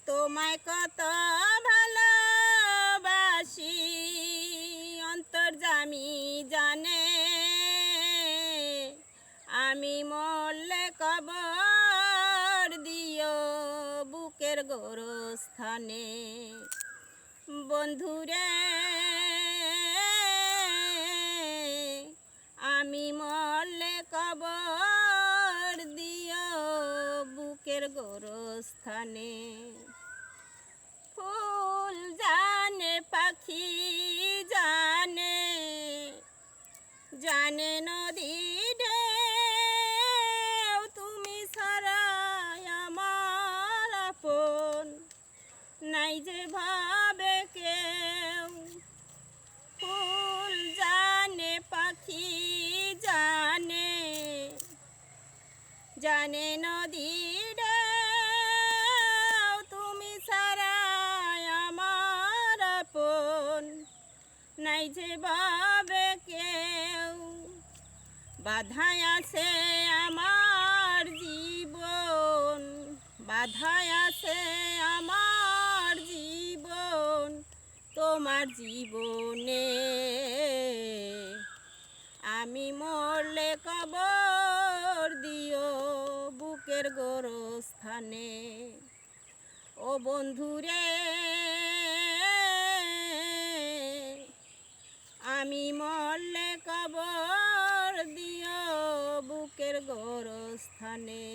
তোমায় কত ভালোবাসি অন্তর্যামী জানে, আমি মরলে কবর দিও বুকের গোরস্থানে। বন্ধুরে আমি মরলে কবর দিও বুকের গোরস্থানে। ফুল জানে পাখি জানে, জানে নদী ঢেউ, তুমি ছাড়া আমার আপন নাই যে ভাবে কেউ। ফুল জানে পাখি জানে, জানে নদী ঢেউ, তুমি ছাড়া আমার আপন নাই যে ভাবে কেউ। বাধায় আছে আমার জীবন, বাধায় আছে আমার জীবন, তোমার জীবনে আমি মরলে কবর দিও বুকের গোরস্থানে। ও বন্ধুরে আমি মরলে কবর দিও বুকের গোরস্থানে।